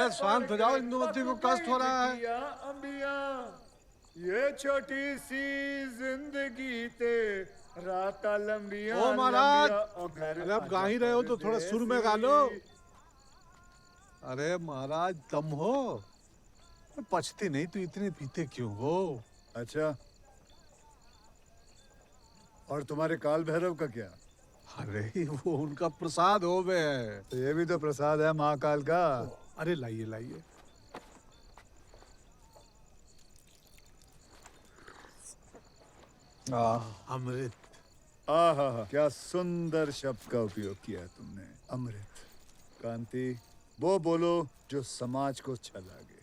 महाराज शांत हो जाओ, इंदुमती को कष्ट हो रहा है। अंबिया, ये छोटी सी जिंदगी ते राता लंबिया ओ महाराज, लंबिया। अरे अब गा ही रहे हो तो थोड़ा सुर में गा लो। अरे महाराज दम हो, पचती नहीं तो इतने पीते क्यों हो? अच्छा, और तुम्हारे काल भैरव का क्या? अरे वो उनका प्रसाद हो बे। तो ये भी तो प्रसाद है महाकाल का। अरे लाइए लाइए। अमृत। आहा, क्या सुंदर शब्द का उपयोग किया तुमने, अमृत। कांति, वो बोलो जो समाज को अच्छा लगे,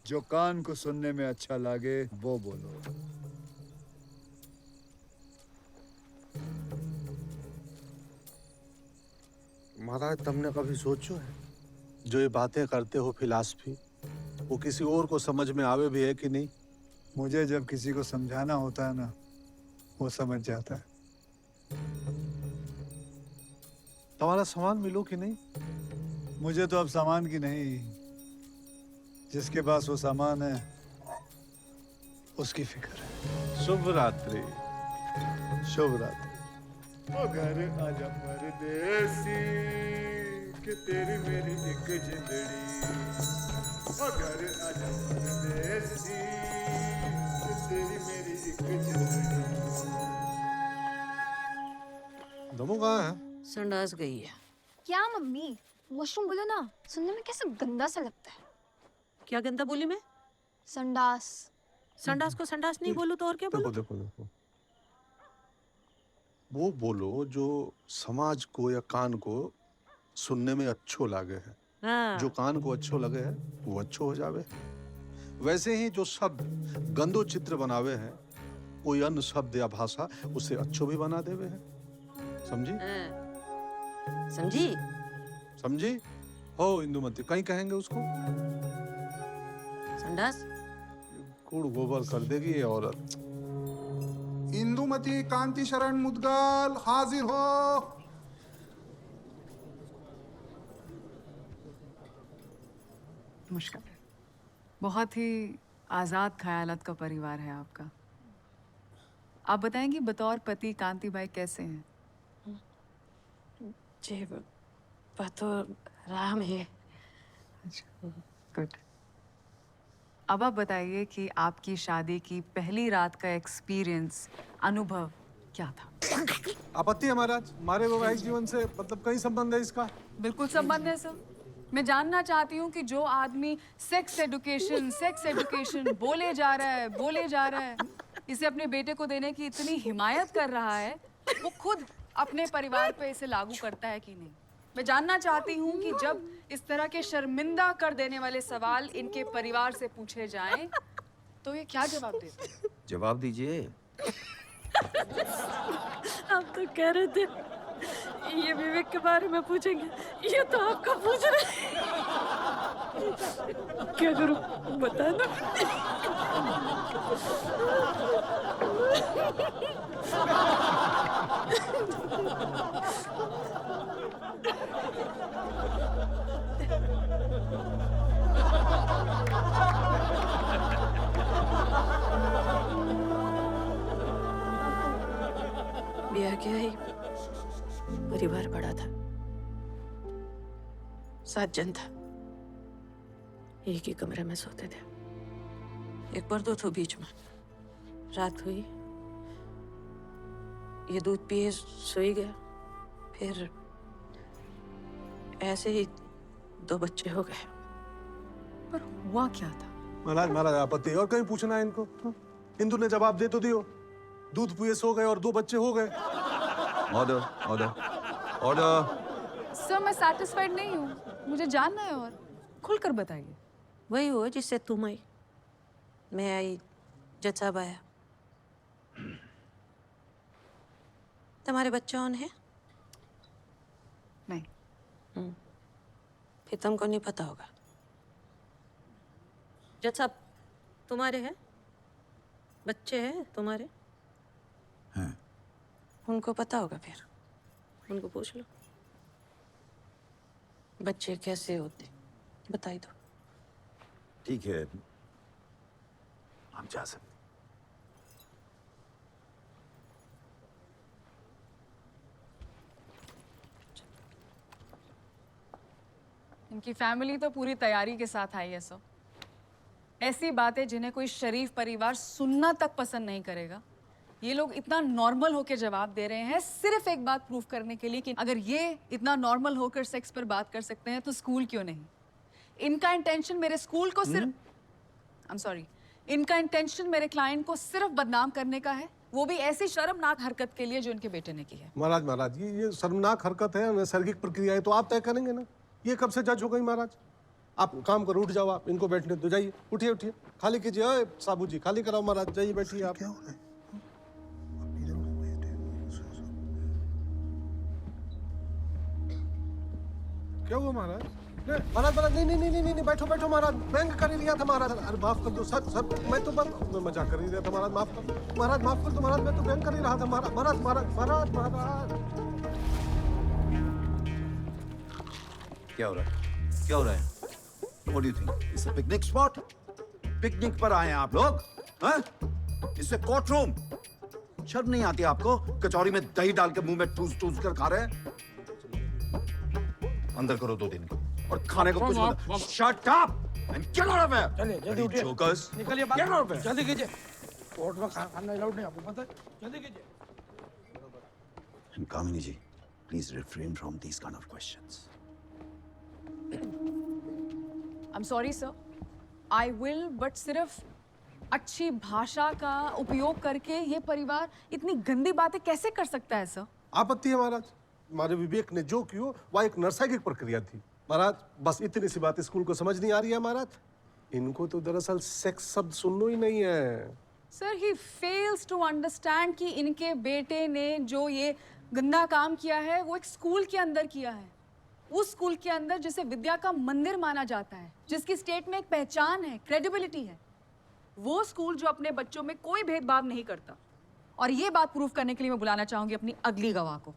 जो कान को सुनने में अच्छा लगे, वो बोलो। महाराज तुमने कभी सोचो है, जो ये बातें करते हो फिलॉसफी, वो किसी और को समझ में आवे भी है कि नहीं? मुझे जब किसी को समझाना होता है ना, वो समझ जाता है। तुम्हारा सामान मिलो कि नहीं? मुझे तो अब सामान की नहीं, जिसके पास वो सामान है उसकी फिक्र है। शुभ रात्रि। शुभ रात्रि। ओ घर आजा परदेसी, कि तेरी मेरी एक जिंदड़ी। ओ घर आजा परदेसी, कि तेरी मेरी एक जिंदड़ी। दमू कहाँ है? संडास गई है। क्या मम्मी, वॉशरूम बोलो ना, सुनने में कैसे गंदा सा लगता है। क्या गंदा बोली मैं? संडास। संडास को संडास नहीं बोलूं तो और क्या बोलूं? देखो देखो देखो, वो बोलो जो समाज को या कान को सुनने में अच्छो लगे है। हाँ। जो कान को अच्छो लगे है वो अच्छो हो जावे। वैसे ही जो शब्द गंदो चित्र बनावे है, कोई अन्य शब्द या भाषा उसे अच्छो भी बना देवे है। समझी? हाँ। समझी? समझी? हो इंदुमती, कहीं कहेंगे उसको संडास। कूड़ गोबर कर देगी ये औरत। इंदुमती कांति शरण मुदगल हाजिर हो। मुश्किल है, बहुत ही आजाद ख्यालात का परिवार है आपका। आप बताएंगी बतौर पति कांति भाई कैसे हैं? जी तो राम है। गुड। अब आप बताइए कि आपकी शादी की पहली रात का एक्सपीरियंस, अनुभव क्या था? आपत्ति है महाराज, हमारे वैवाहिक जीवन से मतलब कहीं संबंध है इसका? बिल्कुल संबंध है सर। मैं जानना चाहती हूँ कि जो आदमी सेक्स एजुकेशन बोले जा रहा है, इसे अपने बेटे को देने की इतनी हिमायत कर रहा है, वो खुद अपने परिवार पे इसे लागू करता है कि नहीं? मैं जानना चाहती हूँ कि जब इस तरह के शर्मिंदा कर देने वाले सवाल इनके परिवार से पूछे जाएं, तो ये क्या जवाब देते हैं? जवाब दीजिए। आप तो कह रहे थे ये विवेक के बारे में पूछेंगे, ये तो आपका पूछ रहे हैं। क्या करूं बता दो। ब्याह क्या ही परिवार बड़ा था, 7 जन था, एक ही कमरे में सोते थे। एक पर्दो था बीच में। रात हुई, ये दूध पिए सोई गया, फिर ऐसे ही 2 बच्चे हो गए। पर हुआ क्या था? महाराज आपत्ति और कहीं पूछना है इनको? इंदु ने जवाब दे तो दियो, दूध पिए सो गए और 2 बच्चे हो गए। Order order order. सर मैं सैटिस्फाइड नहीं हूँ, मुझे जानना है और खुलकर बताइए। वही हुआ जिससे तुम आई, मैं आई, जज साहब आया। तुम्हारे बच्चे कौन है? नहीं। फिर तुमको नहीं पता होगा। जज साहब तुम्हारे हैं? बच्चे हैं तुम्हारे? हैं। उनको पता होगा, फिर उनको पूछ लो बच्चे कैसे होते, बताई दो। ठीक है, हम जा सकते। इनकी फैमिली तो पूरी तैयारी के साथ आई है सर। ऐसी बातें जिन्हें कोई शरीफ परिवार सुनना तक पसंद नहीं करेगा, ये लोग इतना नॉर्मल होकर जवाब दे रहे हैं सिर्फ एक बात प्रूव करने के लिए कि अगर ये इतना नॉर्मल होकर सेक्स पर बात कर सकते हैं तो स्कूल क्यों नहीं। इनका इंटेंशन मेरे स्कूल को सिर्फ आई एम सॉरी इनका इंटेंशन मेरे क्लाइंट को सिर्फ बदनाम करने का है, वो भी ऐसी शर्मनाक हरकत के लिए जो इनके बेटे ने की है। महाराज ये शर्मनाक हरकत है, नैसर्गिक प्रक्रिया है, तो आप तय करेंगे ना। ये कब से जज हो गई महाराज? आप काम करो, उठ जाओ, आप इनको बैठने दो, जाइए, उठिए उठिए, खाली कीजिए। ओए साबू जी, खाली कराओ महाराज, जाइए बैठिए आप। क्या हो रहा है? क्या हुआ महाराज? महाराज नहीं, बैठो महाराज, बैंक कर ही लिया था महाराज। अरे माफ कर दो सर, मैं तो बस मजाक कर ही रहा था महाराज, माफ कर दो महाराज, मैं तो बैंक कर ही रहा था महाराज। क्या हो रहा है? What do you think? It's a picnic spot? Picnic पर आए हैं आप लोग? हाँ? इससे कोर्ट रूम। शर्म नहीं आती आपको? कचौरी में दही डाल के मुंह में ठूस कर खा रहे हैं? अंदर करो 2 दिन को और खाने को कुछ मत। Shut up and get out of here. चलिए जल्दी उठिए, Jokers. निकलिए बाहर। Get out of here. जल्दी कीजिए, कोर्ट में खाना अलाउड नहीं, आपको पता है। जल्दी कीजिए। And Kamini ji, please refrain from these kind of questions. I'm sorry sir, I will, but सिर्फ अच्छी भाषा का उपयोग करके ये परिवार इतनी गंदी बातें कैसे कर सकता है सर? आपत्ति है महाराज, हमारे विवेक ने जो किया वह एक नैसर्गिक प्रक्रिया थी महाराज। बस इतनी सी बात स्कूल को समझ नहीं आ रही है महाराज। इनको तो दरअसल सेक्स शब्द सुनना ही नहीं है। Sir he fails to understand कि इनके बेटे ने जो ये गंदा काम किया है वो एक स्कूल के अंदर किया है, उस स्कूल के अंदर जिसे विद्या का मंदिर माना जाता है, जिसकी स्टेट में एक पहचान है, क्रेडिबिलिटी है, वो स्कूल जो अपने बच्चों में कोई भेदभाव नहीं करता। और ये बात प्रूव करने के लिए मैं बुलाना चाहूंगी अपनी अगली गवाह को।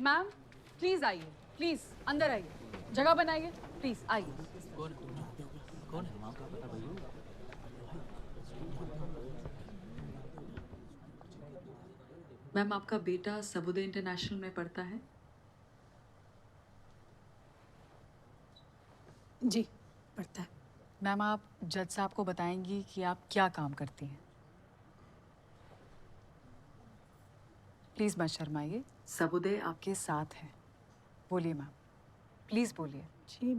मैम प्लीज आइए, प्लीज अंदर आइए, जगह बनाइए, प्लीज आइए। मैम आपका बेटा सबुदे इंटरनेशनल में पढ़ता है? जी पढ़ता है। मैम आप जज साहब को बताएंगी कि आप क्या काम करती हैं। प्लीज मत शर्माइए, सबुदे आपके साथ है। बोलिए मैम, प्लीज बोलिए। जी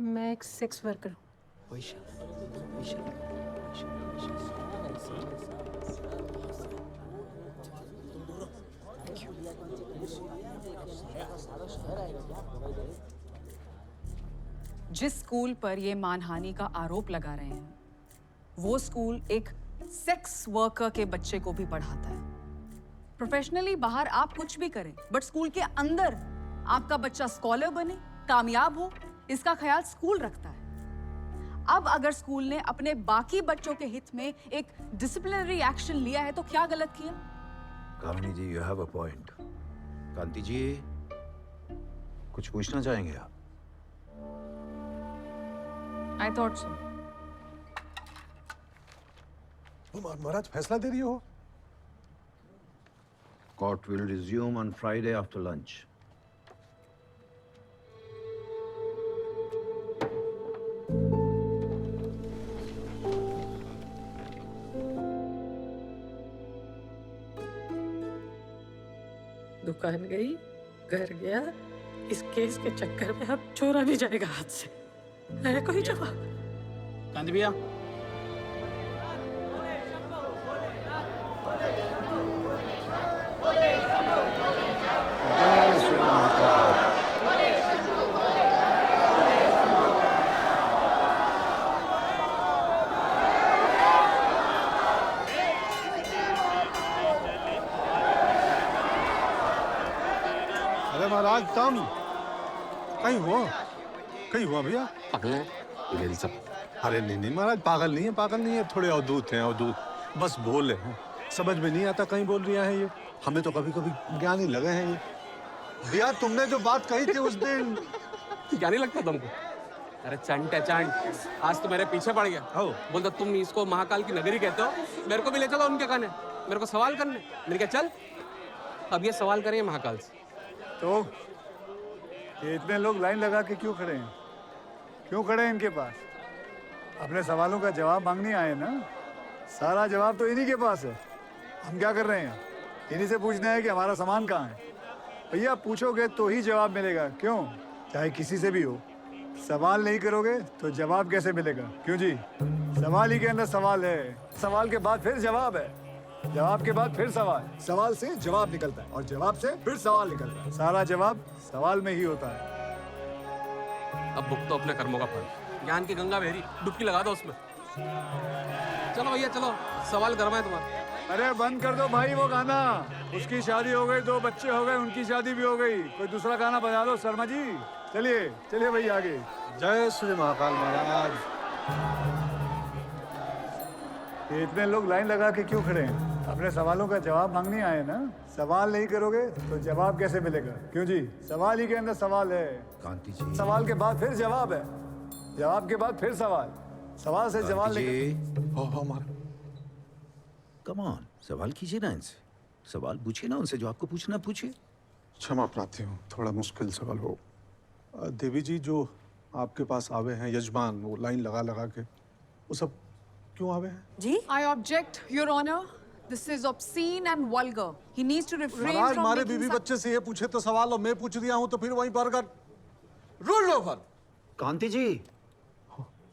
मैं एक सेक्स वर्कर हूँ। जिस स्कूल पर ये मानहानि का आरोप लगा रहे हैं वो स्कूल एक सेक्स वर्कर के बच्चे को भी पढ़ाता है। प्रोफेशनली बाहर आप कुछ भी करें, बट स्कूल के अंदर आपका बच्चा स्कॉलर बने, कामयाब हो, इसका ख्याल स्कूल रखता है। अब अगर स्कूल ने अपने बाकी बच्चों के हित में एक डिसिप्लिनरी एक्शन लिया है तो क्या गलत किया? कामिनी जी, you have a point. कांति जी, कुछ पूछना चाहेंगे आप? I thought so. महाराज फैसला दे रही हो? Court will resume on Friday after lunch. दुकान गई, घर गया, इस केस के चक्कर में अब छोड़ा भी जाएगा हाथ से। है कोई जवाब? कांति भैया, अरे महाराज कम कहीं हुआ भैया? पागल सब। अरे नहीं महाराज, पागल नहीं है, थोड़े अवधूत हैं, अवधूत बस बोले हैं, समझ में नहीं आता कहीं बोल रहा है ये। हमें तो कभी कभी ज्ञान ही लगे हैं ये। भैया तुमने जो बात कही थी उस दिन, क्या नहीं लगता तुमको? अरे चंट है चंट, आज तो मेरे पीछे पड़ गया। हो बोलता तुम इसको महाकाल की नगरी कहते हो, मेरे को भी ले चलो उनके खाने, मेरे को सवाल करने। मैंने कहा चल अब ये सवाल करेंगे महाकाल से। तो ये इतने लोग लाइन लगा के क्यों खड़े हैं? क्यों खड़े हैं इनके पास? अपने सवालों का जवाब मांगने आए ना? सारा जवाब तो इन्हीं के पास है। हम क्या कर रहे हैं? इन्हीं से पूछना है कि हमारा सामान कहाँ है। भैया पूछोगे तो ही जवाब मिलेगा, क्यों? चाहे किसी से भी हो। सवाल नहीं करोगे तो जवाब कैसे मिलेगा? क्यों जी? सवाल ही के अंदर सवाल है, सवाल के बाद फिर जवाब है, जवाब के बाद फिर सवाल, सवाल से जवाब निकलता है और जवाब से फिर सवाल निकलता है। सारा जवाब सवाल में ही होता है। अब भुगतो अपने कर्मों का फल। ज्ञान की गंगा बहरी, डुबकी लगा दो उसमें। चलो भैया चलो, सवाल करवाएं तुम्हारा। अरे बंद कर दो भाई वो गाना। उसकी शादी हो गई, 2 बच्चे हो गए, उनकी शादी भी हो गई। कोई दूसरा गाना बजा लो शर्मा जी। चलिए चलिए भैया आगे। जय श्री महाकाल महाराज। ये इतने लोग लाइन लगा के क्यों खड़े हैं? अपने सवालों का जवाब मांगने आए ना? सवाल नहीं करोगे तो जवाब कैसे मिलेगा? क्यों जी? सवाल ही के अंदर सवाल है, कांति जी, सवाल के बाद फिर जवाब है, जवाब के बाद फिर सवाल, सवाल से जवाब हो मारा। कम ऑन, सवाल कीजिए ना इनसे, सवाल पूछिए ना उनसे, जो आपको पूछना पूछिए। क्षमा प्रार्थी हूँ, थोड़ा मुश्किल सवाल हो। देवी जी जो आपके पास आवे हैं यजमान, वो लाइन लगा लगा के, वो सब क्यों आवे हैं? जी I object, Your Honor. This is obscene and vulgar. He needs to refrain Maharaj from हमारे making बीवी such... बच्चे से ये पूछे तो सवाल और मैं पूछ दिया हूँ तो फिर वहीं पर कर rule over. Kanti ji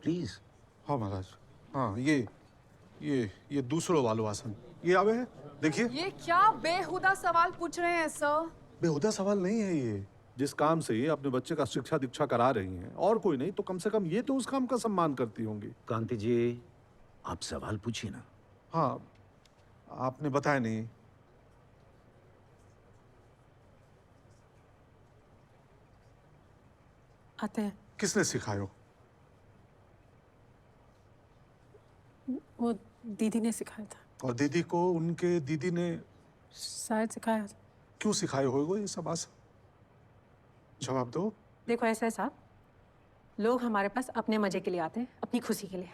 please. हाँ महाराज, हाँ ये दूसरों वालो आसन ये आवे हैं, देखिए। ये क्या बेहुदा सवाल पूछ रहे हैं सर? बेहुदा सवाल नहीं है ये। जिस काम से ये अपने बच्चे का शिक्षा दीक्षा करा रही हैं, और कोई नहीं तो कम से कम ये तो उस काम का सम्मान करती होंगी। कांति जी आप सवाल पूछिए ना। हाँ आपने बताया नहीं। आते हैं। किसने सिखायो? वो दीदी ने सिखाया था। और दीदी को उनके दीदी ने शायद सिखाया था। क्यों सिखाए होगा ये सब आसन? जवाब दो। देखो ऐसा है साहब, लोग हमारे पास अपने मजे के लिए आते हैं, अपनी खुशी के लिए,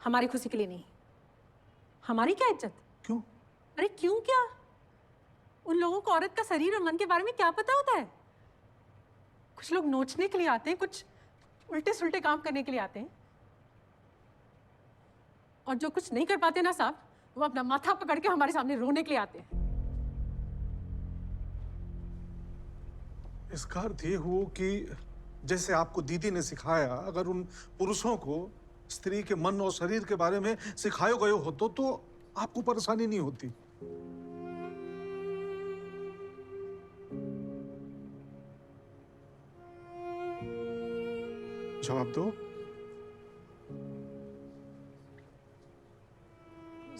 हमारी खुशी के लिए नहीं। हमारी क्या इज्जत? क्यों? अरे क्यों क्या? उन लोगों को औरत का शरीर और मन के बारे में क्या पता होता है? कुछ लोग नोचने के लिए आते हैं, कुछ उल्टे सुल्टे काम करने के लिए आते हैं, और जो कुछ नहीं कर पाते ना साहब, वो अपना माथा पकड़ के हमारे सामने रोने के लिए आते हैं। इसका अर्थ ये हो कि जैसे आपको दीदी ने सिखाया, अगर उन पुरुषों को स्त्री के मन और शरीर के बारे में सिखाए गए होते तो आपको परेशानी नहीं होती। जवाब दो।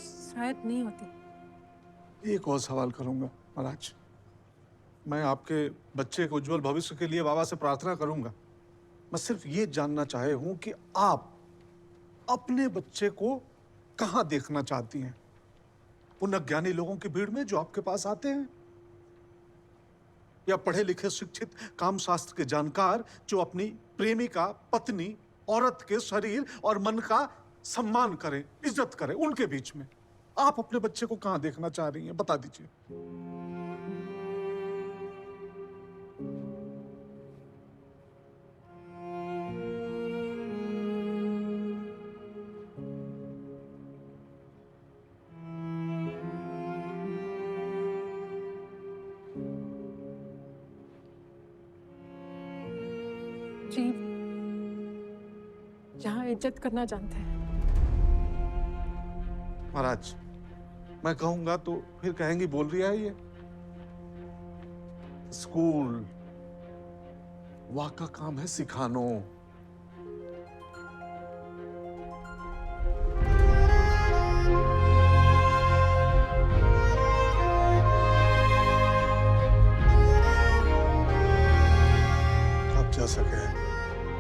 शायद नहीं होती। एक और सवाल करूंगा महाराज। मैं आपके बच्चे के उज्जवल भविष्य के लिए बाबा से प्रार्थना करूंगा। मैं सिर्फ ये जानना चाहे हूं कि आप अपने बच्चे को कहां देखना चाहती हैं? उन अज्ञानी लोगों की भीड़ में जो आपके पास आते हैं, या पढ़े लिखे शिक्षित काम शास्त्र के जानकार जो अपनी प्रेमिका, पत्नी, औरत के शरीर और मन का सम्मान करें, इज्जत करें, उनके बीच में आप अपने बच्चे को कहां देखना चाह रही हैं? बता दीजिए। जी, जहाँ इज्जत करना जानते हैं। महाराज मैं कहूंगा तो फिर कहेंगी बोल रही है ये। स्कूल वहां का काम है सिखानो,